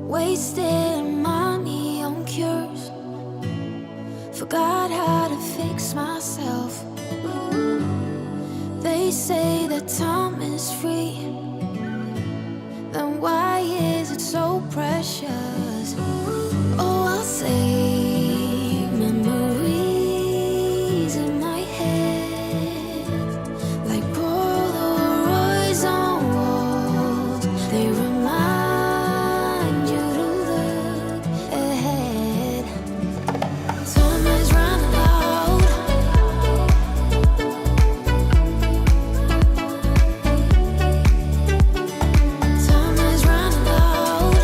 Wasting money on cures. Forgot how to fix myself. They say that time is free. Then why is it so precious? Oh, I'll save memories in my head, like Polaroids on walls. They remind you to look ahead. Time is running out. Time is running out.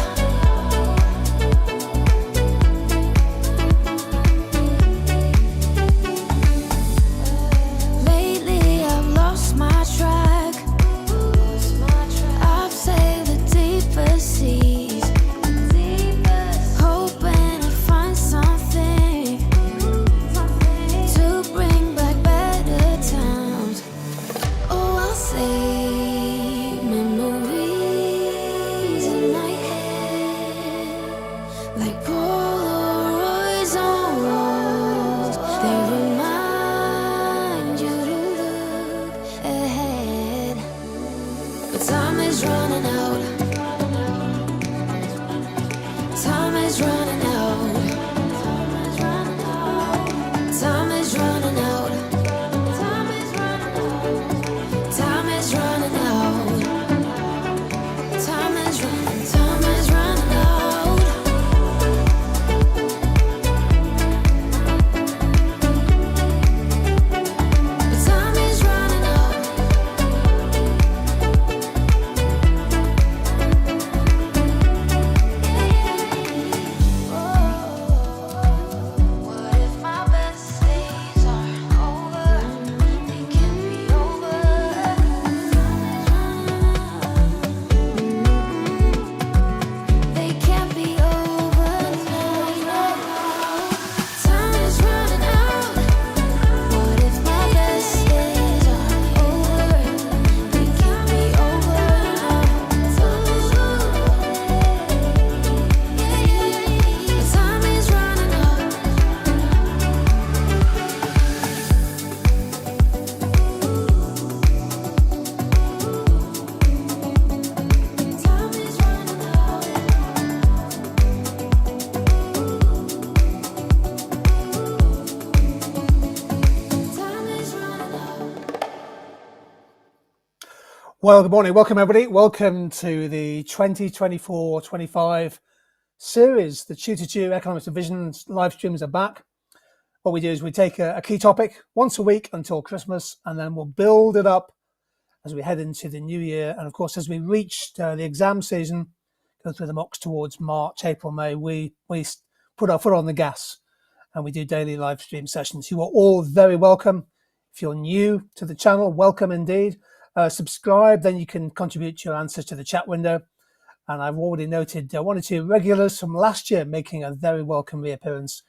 Lately I've lost my track. I've sailed the deepest seas, hoping to find something to bring back better times. Oh, I'll save memories in my head, like Polaroids on walls. They remind you to look ahead. But time is running out. Time is running out. Time is running out. Time is running out. Time is running out. Time is running. Time is running out. Time is running out. What if my best days are over? They can't be over. They can't be over now. Time is running out. What if my best days are over? They can't be over now. Time is running out. Time is running out. Time is running out. Well, good morning. Welcome, everybody. Welcome to the 2024-25 series. The Tutor 2 Economics Division live streams are back. What we do is we take a key topic once a week until Christmas, and then we'll build it up as we head into the new year. And of course, as we reach the exam season, go through the mocks towards March, April, May, we put our foot on the gas and we do daily live stream sessions. You are all very welcome. If you're new to the channel, welcome indeed. Subscribe, then you can contribute your answers to the chat window. And I've already noted one or two regulars from last year making a very welcome reappearance.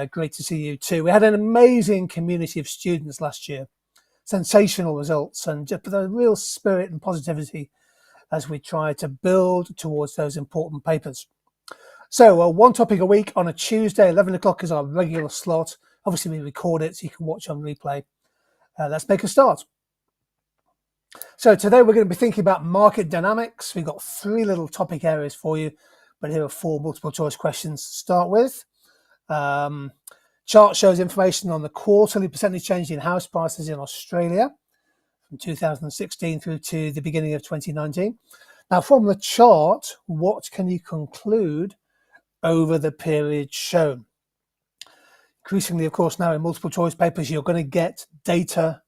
Great to see you too. We had an amazing community of students last year. Sensational results, and just the real spirit and positivity as we try to build towards those important papers. So one topic a week on a Tuesday, 11 o'clock is our regular slot. Obviously we record it so you can watch on replay. Let's make a start. So today we're going to be thinking about market dynamics. We've got three little topic areas for you, but here are four multiple choice questions to start with. Chart shows information on the quarterly percentage change in house prices in Australia from 2016 through to the beginning of 2019. Now, from the chart, what can you conclude over the period shown? Increasingly, of course, now in multiple choice papers, you're going to get data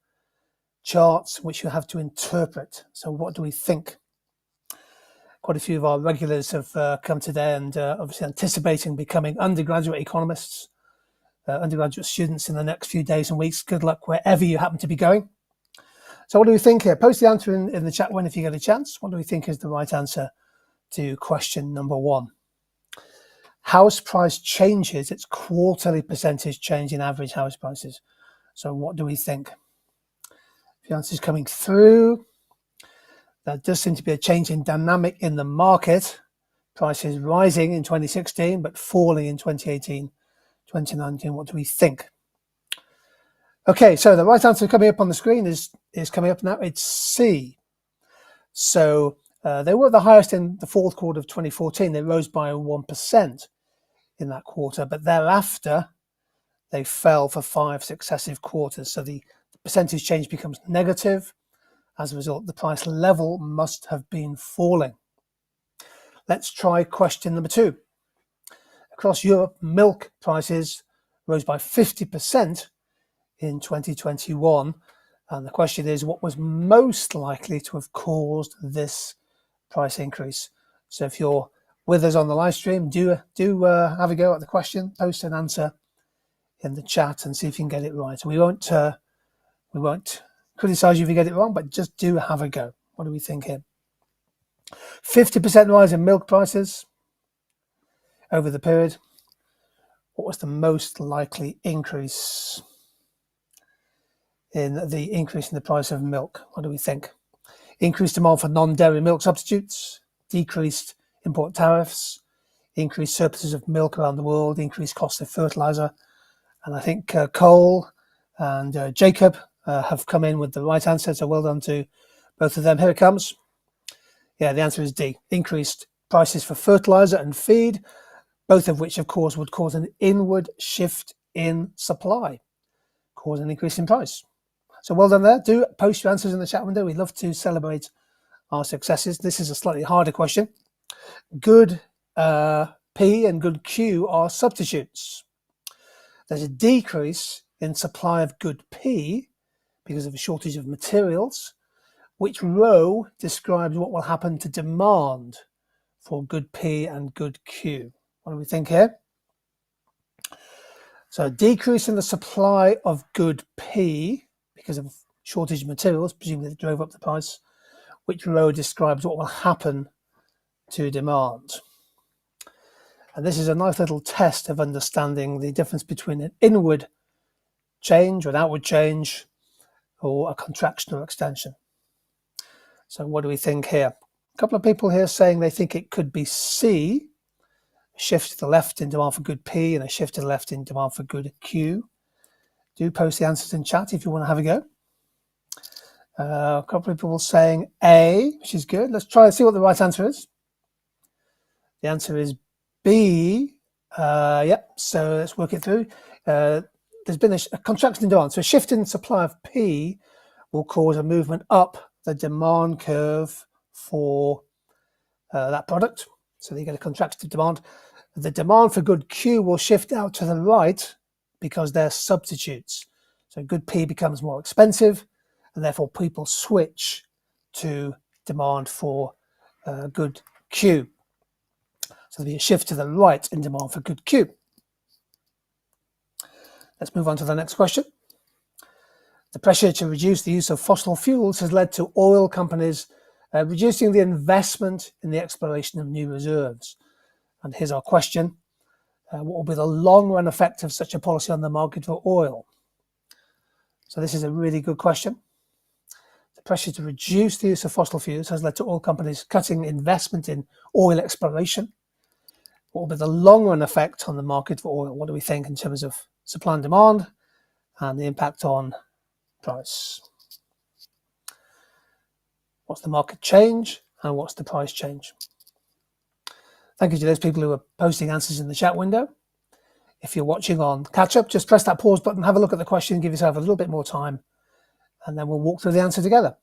charts which you have to interpret. So what do we think? Quite a few of our regulars have come today and obviously anticipating becoming undergraduate economists, undergraduate students in the next few days and weeks. Good luck wherever you happen to be going. So what do we think here? Post the answer in the chat when if you get a chance. What do we think is the right answer to question number one? House price changes its quarterly percentage change in average house prices. So what do we think? The answer is coming through. There does seem to be a change in dynamic in the market. prices rising in 2016 but falling in 2018, 2019. What do we think? Okay, so the right answer coming up on the screen is coming up now. It's C. So they were the highest in the fourth quarter of 2014. They rose by 1% in that quarter, but thereafter they fell for 5 successive quarters. So the percentage change becomes negative. As a result, the price level must have been falling. Let's try question number 2. Across Europe, milk prices rose by 50% in 2021. And the question is, what was most likely to have caused this price increase? So if you're with us on the live stream, do have a go at the question, post an answer in the chat and see if you can get it right. We won't criticize you if you get it wrong, but just do have a go. What do we think here? 50% rise in milk prices over the period. What was the most likely increase in the price of milk? What do we think? Increased demand for non-dairy milk substitutes, decreased import tariffs, increased surpluses of milk around the world, increased cost of fertilizer. And I think Cole and Jacob have come in with the right answer, so well done to both of them. Here it comes. Yeah, the answer is D. Increased prices for fertilizer and feed, both of which, of course, would cause an inward shift in supply, cause an increase in price. So well done there. Do post your answers in the chat window. We'd love to celebrate our successes. This is a slightly harder question. Good P and good Q are substitutes. There's a decrease in supply of good P because of a shortage of materials. Which row describes what will happen to demand for good P and good Q? What do we think here? So a decrease in the supply of good P because of shortage of materials, presumably that drove up the price. Which row describes what will happen to demand? And this is a nice little test of understanding the difference between an inward change or an outward change or a contraction or extension. So what do we think here? A couple of people here saying they think it could be C, a shift to the left in demand for good P and a shift to the left in demand for good Q. Do post the answers in chat if you want to have a go. A couple of people saying A, which is good. Let's try and see what the right answer is. The answer is B. Yep, so let's work it through. There's been a contraction in demand. So a shift in supply of P will cause a movement up the demand curve for that product. So you get a contracted demand. The demand for good Q will shift out to the right because they're substitutes. So good P becomes more expensive and therefore people switch to demand for good Q. So there'll be a shift to the right in demand for good Q. Let's move on to the next question. The pressure to reduce the use of fossil fuels has led to oil companies reducing the investment in the exploration of new reserves. And here's our question. What will be the long-run effect of such a policy on the market for oil? So this is a really good question. The pressure to reduce the use of fossil fuels has led to oil companies cutting investment in oil exploration. What will be the long-run effect on the market for oil? What do we think in terms of supply and demand and the impact on price? What's the market change and what's the price change? Thank you to those people who are posting answers in the chat window. If you're watching on catch up, just press that pause button, have a look at the question, give yourself a little bit more time, and then we'll walk through the answer together.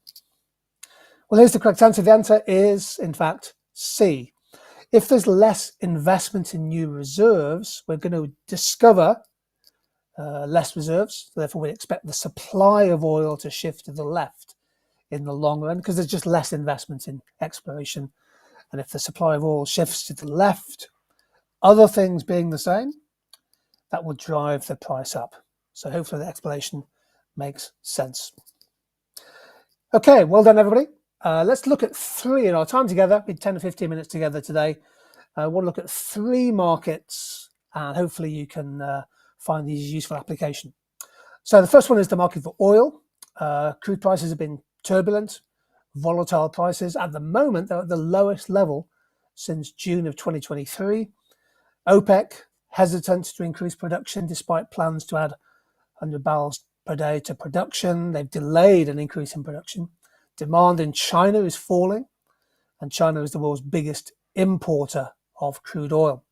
Well, here's the correct answer. The answer is, in fact, C. If there's less investment in new reserves, we're going to discover less reserves. Therefore, we expect the supply of oil to shift to the left in the long run because there's just less investment in exploration. And if the supply of oil shifts to the left, other things being the same, that will drive the price up. So hopefully the explanation makes sense. Okay, well done, everybody. Let's look at three in our time together. We had 10 or 15 minutes together today. I want to look at three markets, and hopefully you can find these useful application. So the first one is the market for oil. Crude prices have been turbulent, volatile prices. At the moment, they're at the lowest level since June of 2023. OPEC hesitant to increase production despite plans to add 100 barrels per day to production. They've delayed an increase in production. Demand in China is falling, and China is the world's biggest importer of crude oil.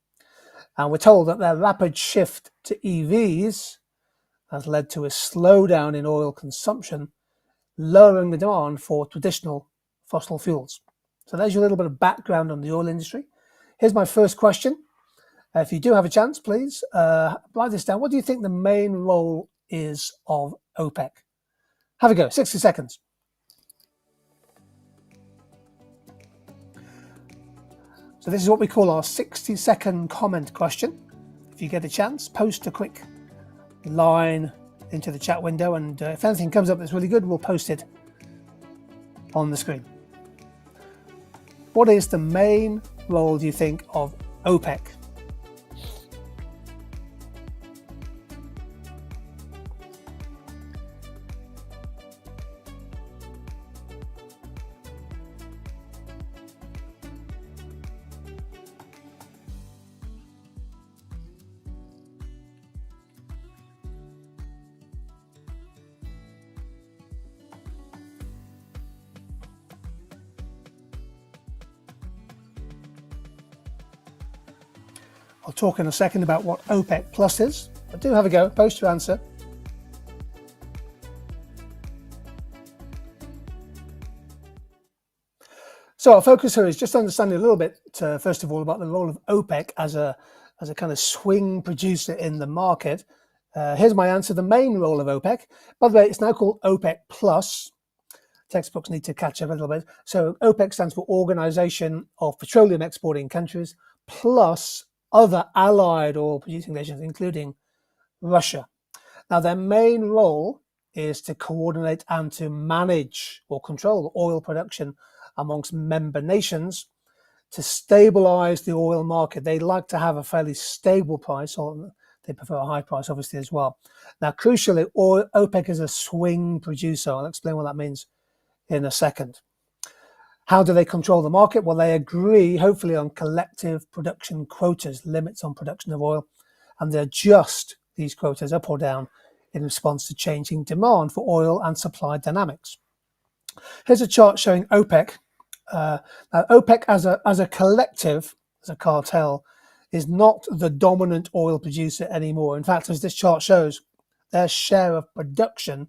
And we're told that their rapid shift to EVs has led to a slowdown in oil consumption, lowering the demand for traditional fossil fuels. So there's your little bit of background on the oil industry. Here's my first question. If you do have a chance, please write this down. What do you think the main role is of OPEC? Have a go, 60 seconds. So this is what we call our 60-second comment question. If you get a chance, post a quick line into the chat window, and if anything comes up that's really good, we'll post it on the screen. What is the main role, do you think, of OPEC? I'll talk in a second about what OPEC Plus is, but do have a go, post your answer. So our focus here is just understanding a little bit, first of all, about the role of OPEC as a kind of swing producer in the market. Here's my answer. The main role of OPEC, by the way, it's now called OPEC Plus. Textbooks need to catch up a little bit. So OPEC stands for Organization of Petroleum Exporting Countries, plus other allied oil producing nations, including Russia. Now, their main role is to coordinate and to manage or control oil production amongst member nations to stabilize the oil market. They like to have a fairly stable price, or they prefer a high price, obviously, as well. Now, crucially, OPEC is a swing producer. I'll explain what that means in a second. How do they control the market? Well, they agree, hopefully, on collective production quotas, limits on production of oil, and they adjust these quotas up or down in response to changing demand for oil and supply dynamics. Here's a chart showing OPEC. Now, OPEC as a collective, as a cartel, is not the dominant oil producer anymore. In fact, as this chart shows, their share of production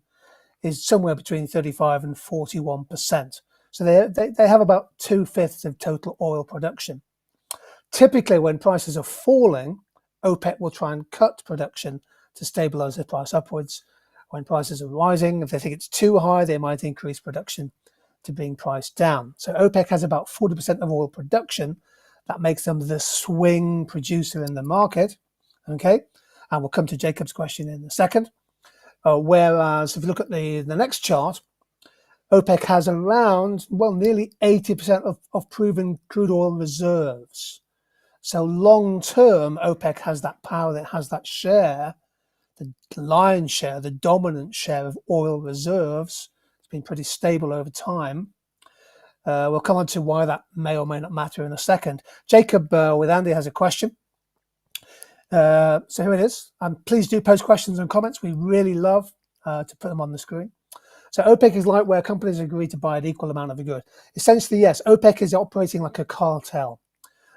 is somewhere between 35 and 41%. So they have about 2/5 of total oil production. Typically, when prices are falling, OPEC will try and cut production to stabilize the price upwards. When prices are rising, if they think it's too high, they might increase production to bring price down. So OPEC has about 40% of oil production. That makes them the swing producer in the market. Okay, and we'll come to Jacob's question in a second. Whereas if you look at the next chart, OPEC has around, well, nearly 80% of proven crude oil reserves. So long term, OPEC has that power, it has that share, the lion's share, the dominant share of oil reserves. It's been pretty stable over time. We'll come on to why that may or may not matter in a second. Jacob with Andy has a question. So here it is. Please do post questions and comments. We really love to put them on the screen. So OPEC is like where companies agree to buy an equal amount of a good. Essentially, yes, OPEC is operating like a cartel.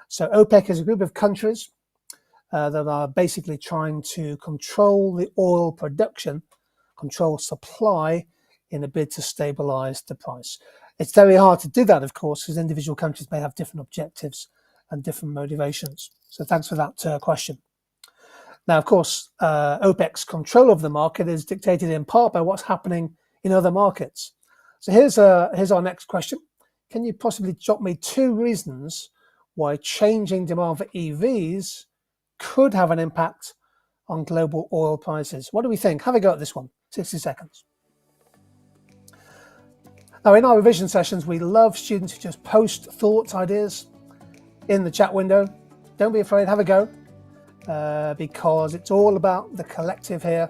So OPEC is a group of countries that are basically trying to control the oil production, control supply in a bid to stabilize the price. It's very hard to do that, of course, because individual countries may have different objectives and different motivations. So thanks for that question. Now, of course, OPEC's control of the market is dictated in part by what's happening in other markets. So here's our next question. Can you possibly jot me 2 reasons why changing demand for EVs could have an impact on global oil prices? What do we think? Have a go at this one. 60 seconds. Now, in our revision sessions, we love students who just post thoughts, ideas in the chat window. Don't be afraid, have a go, because it's all about the collective here,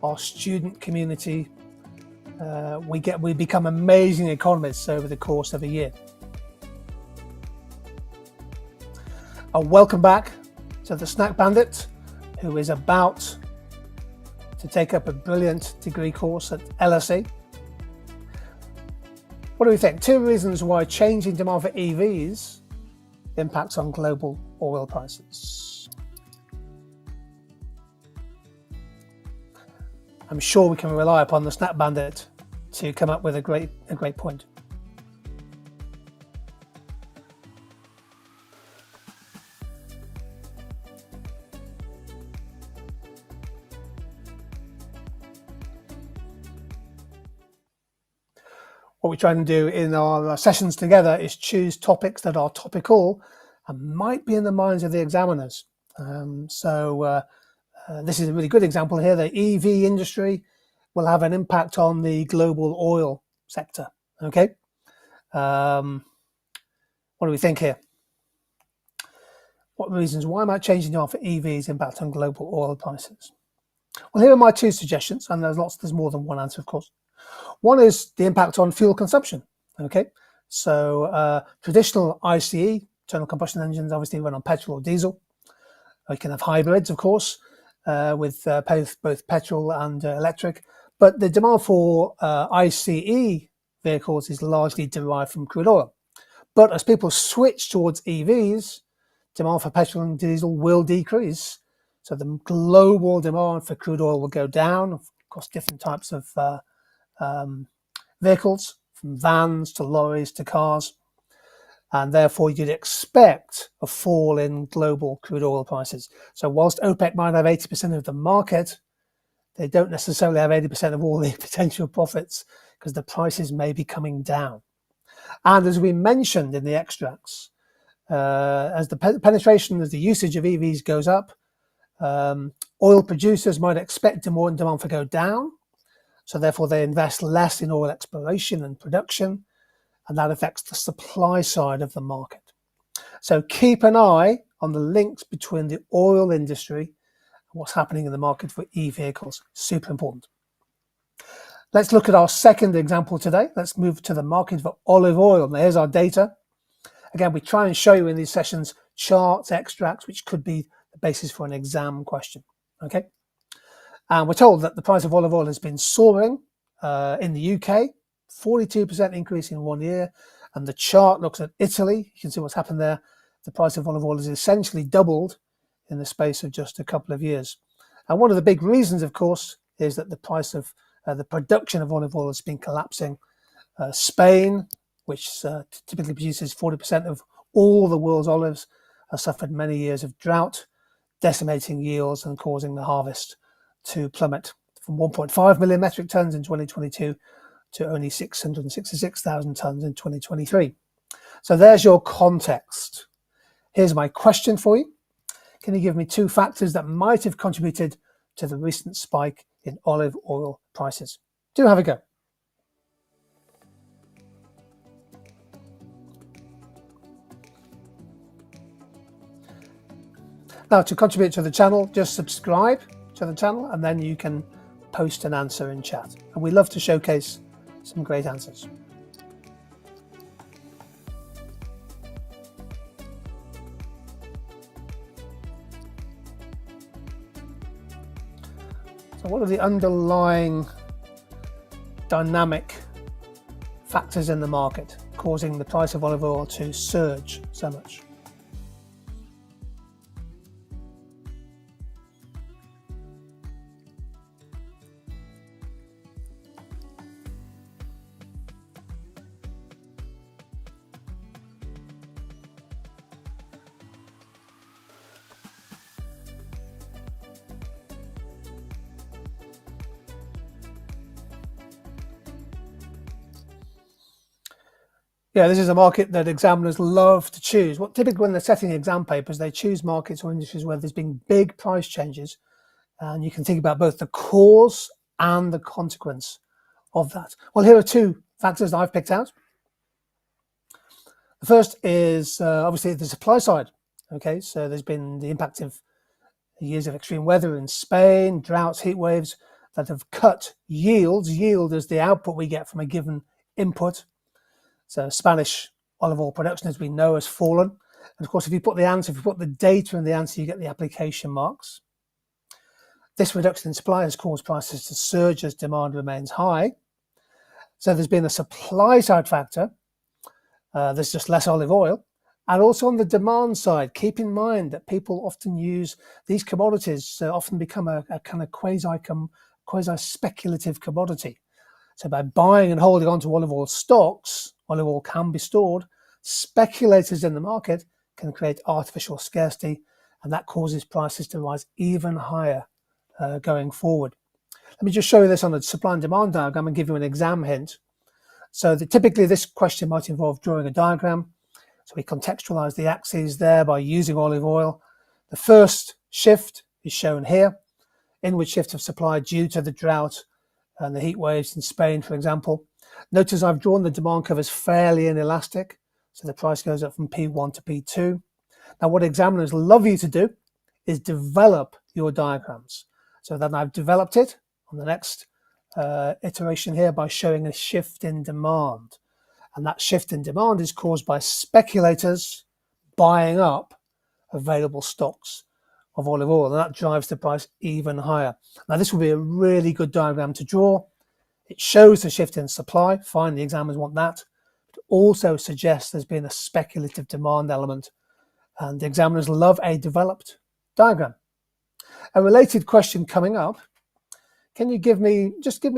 our student community. We become amazing economists over the course of a year. Welcome back to the Snack Bandit, who is about to take up a brilliant degree course at LSE. What do we think? 2 reasons why changing demand for EVs impacts on global oil prices. I'm sure we can rely upon the Snack Bandit to come up with a great point. What we try and do in our sessions together is choose topics that are topical and might be in the minds of the examiners. This is a really good example here. The EV industry will have an impact on the global oil sector. Okay. What do we think here? What reasons? Why might changing demand for EVs impact on global oil prices? Well, here are my 2 suggestions, and there's more than one answer, of course. One is the impact on fuel consumption. Okay, so traditional ICE, internal combustion engines, obviously run on petrol or diesel. You can have hybrids, of course, with both petrol and electric. But the demand for ICE vehicles is largely derived from crude oil. But as people switch towards EVs, demand for petrol and diesel will decrease. So the global demand for crude oil will go down across different types of vehicles, from vans to lorries to cars, and therefore you'd expect a fall in global crude oil prices. So whilst OPEC might have 80% of the market, they don't necessarily have 80% of all the potential profits, because the prices may be coming down. And as we mentioned in the extracts, as the penetration, as the usage of EVs goes up, oil producers might expect more demand to go down. So therefore they invest less in oil exploration and production, and that affects the supply side of the market. So keep an eye on the links between the oil industry and what's happening in the market for e-vehicles. Super important. Let's look at our second example today. Let's move to the market for olive oil. Now, here's our data. Again, we try and show you in these sessions charts, extracts, which could be the basis for an exam question. Okay. And we're told that the price of olive oil has been soaring in the UK, 42% increase in 1 year. And the chart looks at Italy. You can see what's happened there. The price of olive oil has essentially doubled in the space of just a couple of years. And one of the big reasons, of course, is that the price of the production of olive oil has been collapsing. Spain, which typically produces 40% of all the world's olives, has suffered many years of drought, decimating yields and causing the harvest to plummet from 1.5 million metric tons in 2022 to only 666,000 tons in 2023. So there's your context. Here's my question for you. Can you give me 2 factors that might have contributed to the recent spike in olive oil prices? Do have a go. Now, to contribute to the channel, just subscribe to the channel and then you can post an answer in chat. And we love to showcase some great answers. So what are the underlying dynamic factors in the market causing the price of olive oil to surge so much? Yeah, this is a market that examiners love to choose. What typically when they're setting exam papers, they choose markets or industries where there's been big price changes, and you can think about both the cause and the consequence of that. Well, here are 2 factors that I've picked out. The first is obviously the supply side. Okay, so there's been the impact of years of extreme weather in Spain, droughts, heat waves that have cut yields. Yield is the output we get from a given input. So Spanish olive oil production, as we know, has fallen. And of course, if you put the data in the answer, you get the application marks. This reduction in supply has caused prices to surge as demand remains high. So there's been a supply side factor. There's just less olive oil. And also on the demand side, keep in mind that people often use these commodities, often become a kind of quasi-speculative commodity. So by buying and holding on to olive oil stocks, olive oil can be stored. Speculators in the market can create artificial scarcity, and that causes prices to rise even higher going forward. Let me just show you this on the supply and demand diagram and give you an exam hint. So typically this question might involve drawing a diagram. So we contextualize the axes there by using olive oil. The first shift is shown here, inward shift of supply due to the drought and the heat waves in Spain, for example. Notice I've drawn the demand curve as fairly inelastic, so the price goes up from P1 to P2. Now what examiners love you to do is develop your diagrams. So then I've developed it on the next iteration here by showing a shift in demand. And that shift in demand is caused by speculators buying up available stocks of olive oil, and that drives the price even higher. Now this will be a really good diagram to draw. It shows the shift in supply. Fine, the examiners want that. It also suggests there's been a speculative demand element, and the examiners love a developed diagram. A related question coming up: can you give me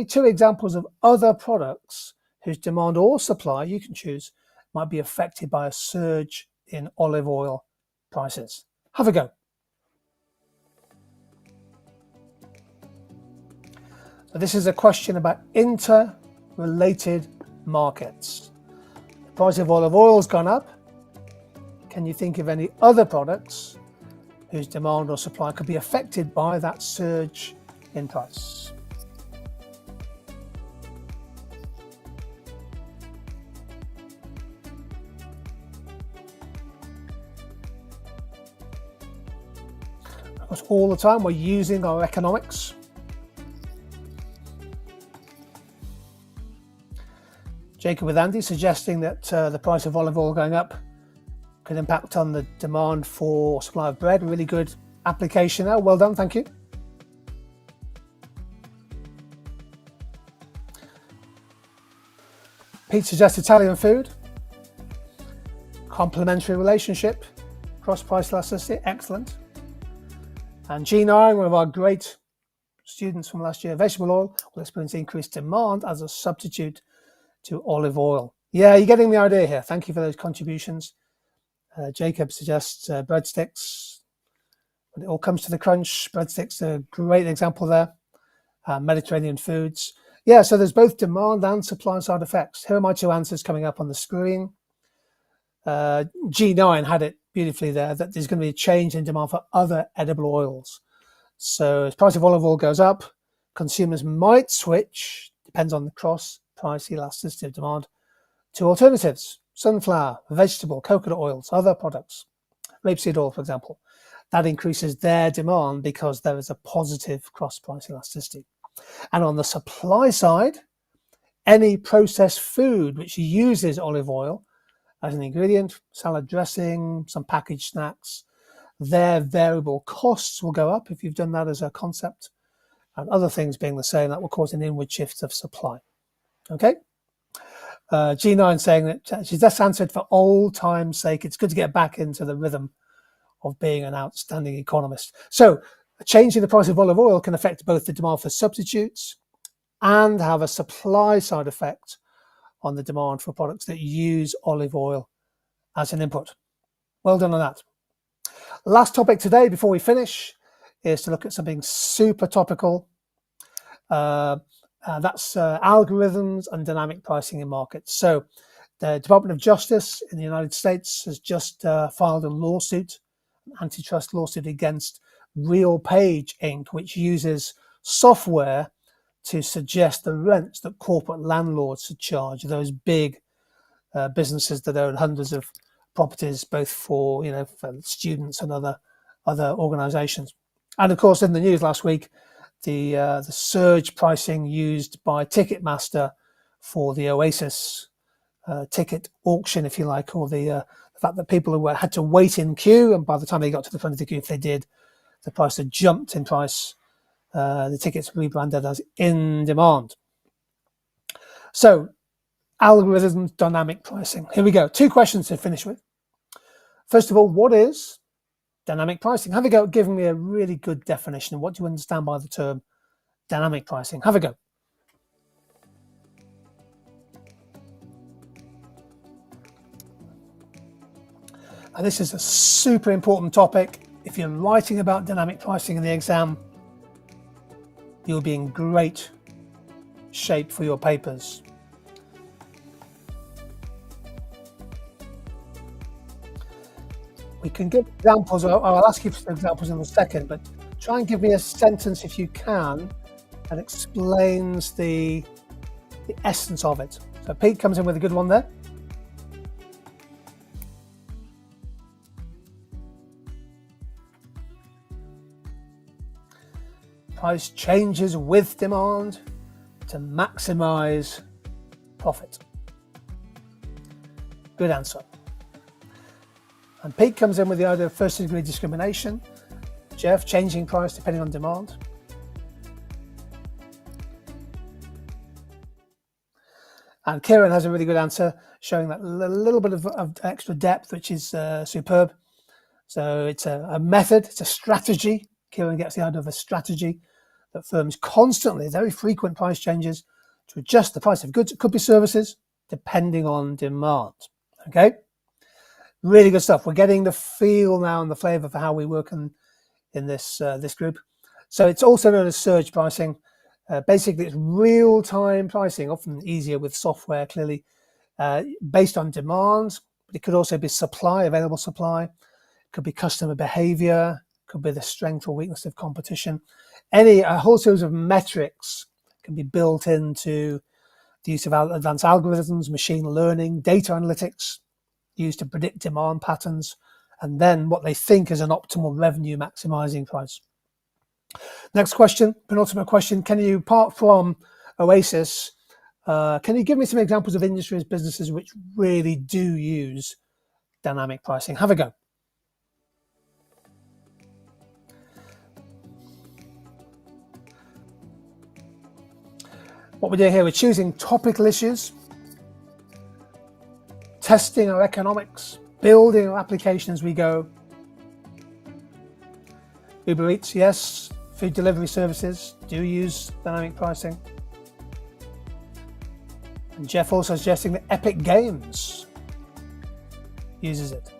two examples of other products whose demand or supply, you can choose, might be affected by a surge in olive oil prices? Have a go. So this is a question about interrelated markets. The price of olive oil has gone up. Can you think of any other products whose demand or supply could be affected by that surge in price? Of course, all the time we're using our economics. Jacob with Andy suggesting that the price of olive oil going up could impact on the demand for supply of bread. Really good application there. Well done, thank you. Pete suggests Italian food. Complementary relationship. Cross-price elasticity, excellent. And G9, one of our great students from last year, vegetable oil will experience increased demand as a substitute to olive oil. Yeah, you're getting the idea here. Thank you for those contributions. Jacob suggests breadsticks. When it all comes to the crunch, breadsticks are a great example there. Mediterranean foods. Yeah, so there's both demand and supply side effects. Here are my two answers coming up on the screen. G9 had it beautifully there, that there's going to be a change in demand for other edible oils. So as price of olive oil goes up, consumers might switch, depends on the cross-price elasticity of demand, to alternatives: sunflower, vegetable, coconut oils, other products, rapeseed oil, for example. That increases their demand because there is a positive cross-price elasticity. And on the supply side, any processed food which uses olive oil as an ingredient, salad dressing, some packaged snacks, their variable costs will go up if you've done that as a concept, and other things being the same, that will cause an inward shift of supply. Okay? G9 saying that she's just answered for old time's sake. It's good to get back into the rhythm of being an outstanding economist. So a change in the price of olive oil can affect both the demand for substitutes and have a supply side effect on the demand for products that use olive oil as an input. Well done on that. Last topic today before we finish is to look at something super topical. That's algorithms and dynamic pricing in markets. So the Department of Justice in the United States has just filed a lawsuit, an antitrust lawsuit against RealPage Inc., which uses software to suggest the rents that corporate landlords should charge, those big businesses that own hundreds of properties, both for for students and other organizations. And of course, in the news last week, the surge pricing used by Ticketmaster for the Oasis ticket auction, if you like, or the fact that people who had to wait in queue, and by the time they got to the front of the queue, if they did, the price had jumped in price. The tickets rebranded as in demand. So, algorithms, dynamic pricing. Here we go. 2 questions to finish with. First of all, what is dynamic pricing? Have a go at giving me a really good definition of what do you understand by the term dynamic pricing. Have a go. And this is a super important topic. If you're writing about dynamic pricing in the exam, you'll be in great shape for your papers. We can give examples. I'll ask you for examples in a second, but try and give me a sentence if you can that explains the essence of it. So Pete comes in with a good one there. Price changes with demand to maximize profit. Good answer. And Pete comes in with the idea of first degree discrimination. Geoff, changing price depending on demand. And Kieran has a really good answer, showing that little bit of extra depth, which is superb. So it's a method, it's a strategy. Kieran gets the idea of a strategy that firms constantly, very frequent price changes to adjust the price of goods, it could be services, depending on demand. Okay? Really good stuff. We're getting the feel now and the flavor for how we work in this group. So it's also known as surge pricing. Basically, it's real-time pricing, often easier with software, clearly, based on demand. But it could also be supply, available supply. It could be customer behavior. It could be the strength or weakness of competition. A whole series of metrics can be built into the use of advanced algorithms, machine learning, data analytics, used to predict demand patterns, and then what they think is an optimal revenue maximizing price. Next question, penultimate question. Can you, apart from Oasis, can you give me some examples of industries, businesses which really do use dynamic pricing? Have a go. What we're doing here, we're choosing topical issues, testing our economics, building our application as we go. Uber Eats, yes. Food delivery services do use dynamic pricing. And Geoff also suggesting that Epic Games uses it.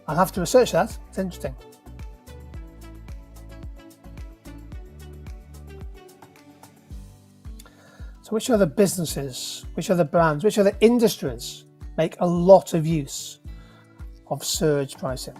I'll have to research that. It's interesting. So which other businesses, which other brands, which other industries make a lot of use of surge pricing?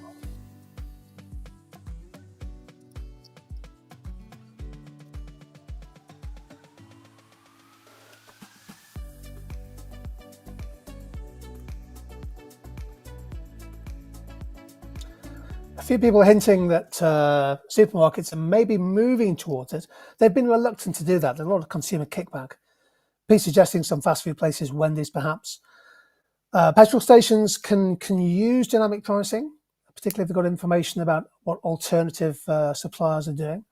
A few people are hinting that supermarkets are maybe moving towards it. They've been reluctant to do that. There's a lot of consumer kickback. People suggesting some fast food places, Wendy's perhaps. Petrol stations can use dynamic pricing, particularly if they've got information about what alternative suppliers are doing.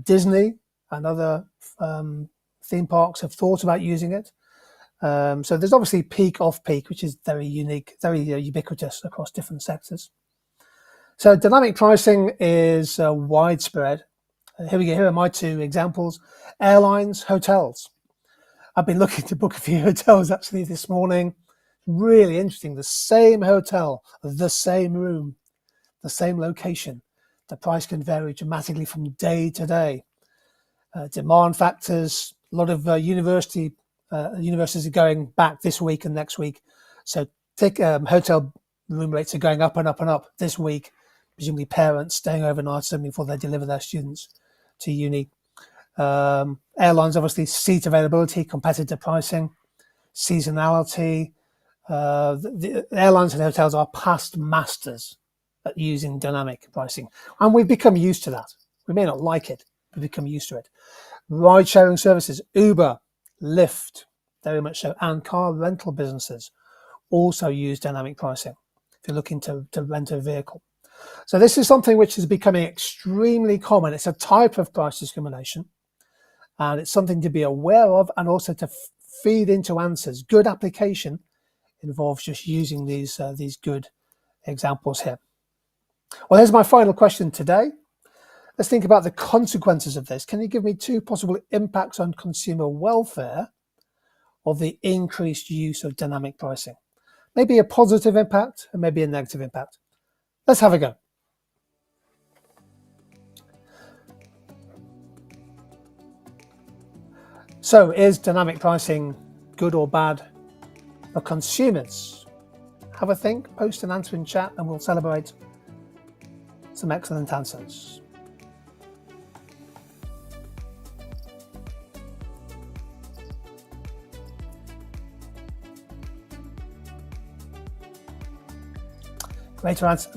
Disney and other theme parks have thought about using it. So there's obviously peak, off-peak, which is very unique, very ubiquitous across different sectors. So dynamic pricing is widespread. Here we go. Here are my 2 examples. Airlines, hotels. I've been looking to book a few hotels actually this morning. Really interesting. The same hotel, the same room, the same location. The price can vary dramatically from day to day. Demand factors. A lot of universities are going back this week and next week. So hotel room rates are going up and up and up this week. Presumably parents staying overnight something before they deliver their students to uni. Airlines, obviously, seat availability, competitive pricing, seasonality. The airlines and hotels are past masters at using dynamic pricing. And we've become used to that. We may not like it, but we've become used to it. Ride-sharing services, Uber, Lyft, very much so, and car rental businesses also use dynamic pricing if you're looking to rent a vehicle. So this is something which is becoming extremely common. It's a type of price discrimination, and it's something to be aware of and also to feed into answers. Good application involves just using these good examples here. Well, here's my final question today. Let's think about the consequences of this. Can you give me 2 possible impacts on consumer welfare of the increased use of dynamic pricing? Maybe a positive impact and maybe a negative impact. Let's have a go. So is dynamic pricing good or bad for consumers? Have a think, post an answer in chat, and we'll celebrate some excellent answers.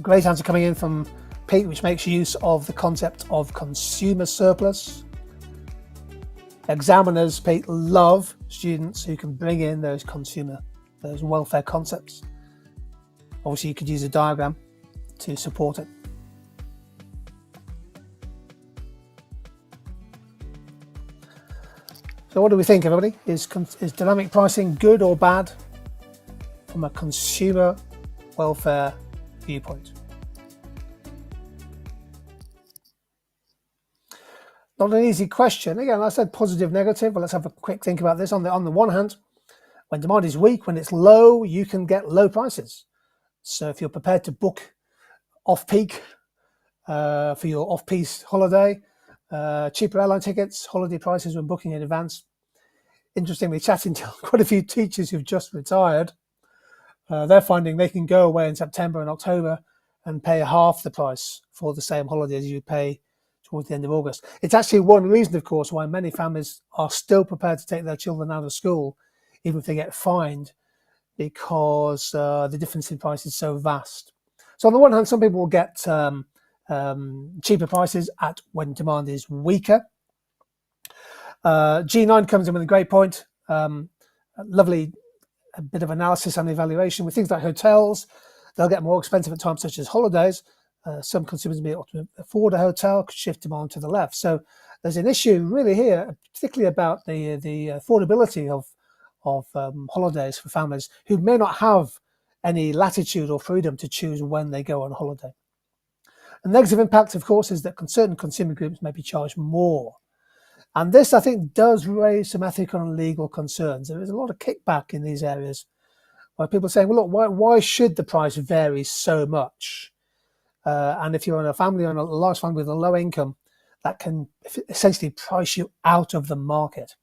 Great answer coming in from Pete, which makes use of the concept of consumer surplus. Examiners, Pete, love students who can bring in those welfare concepts. Obviously, you could use a diagram to support it. So what do we think, everybody? Is dynamic pricing good or bad from a consumer welfare viewpoint? Not an easy question. Again, I said positive, negative, but let's have a quick think about this. On the one hand, when demand is weak, when it's low, you can get low prices. So if you're prepared to book off-peak for your off-peak holiday, cheaper airline tickets, holiday prices when booking in advance. Interestingly, chatting to quite a few teachers who've just retired, they're finding they can go away in September and October and pay half the price for the same holiday as you pay towards the end of August. It's actually one reason, of course, why many families are still prepared to take their children out of school, even if they get fined, because the difference in price is so vast. So on the one hand, some people will get cheaper prices when demand is weaker. G9 comes in with a great point. Lovely a bit of analysis and evaluation with things like hotels. They'll get more expensive at times such as holidays. Some consumers may be able to afford a hotel, could shift demand to the left. So there's an issue really here, particularly about the affordability of holidays for families who may not have any latitude or freedom to choose when they go on holiday. The negative impact, of course, is that certain consumer groups may be charged more. And this, I think, does raise some ethical and legal concerns. There is a lot of kickback in these areas where people are saying, well, look, why should the price vary so much? And if you're in a large family with a low income, that can essentially price you out of the market.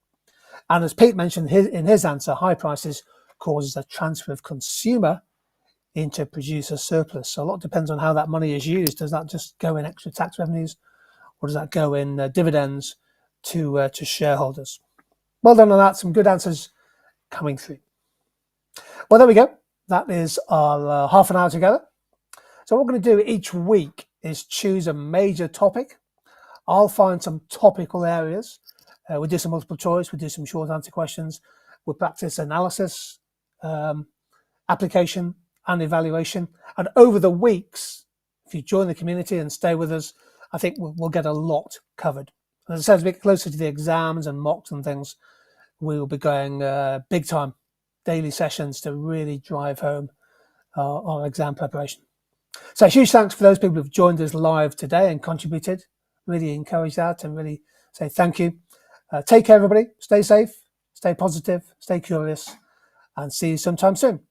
And as Pete mentioned in his answer, high prices causes a transfer of consumer into producer surplus. So a lot depends on how that money is used. Does that just go in extra tax revenues, or does that go in dividends to shareholders? Well done on that. Some good answers coming through. Well, there we go. That is our half an hour together. So what we're going to do each week is choose a major topic. I'll find some topical areas. We'll do some multiple choice. We'll do some short answer questions. We'll practice analysis, application, and evaluation. And over the weeks, if you join the community and stay with us, I think we'll get a lot covered. As I said, as we get closer to the exams and mocks and things, we will be going big time, daily sessions to really drive home our exam preparation. So huge thanks for those people who've joined us live today and contributed. Really encourage that and really say thank you. Take care, everybody. Stay safe, stay positive, stay curious, and see you sometime soon.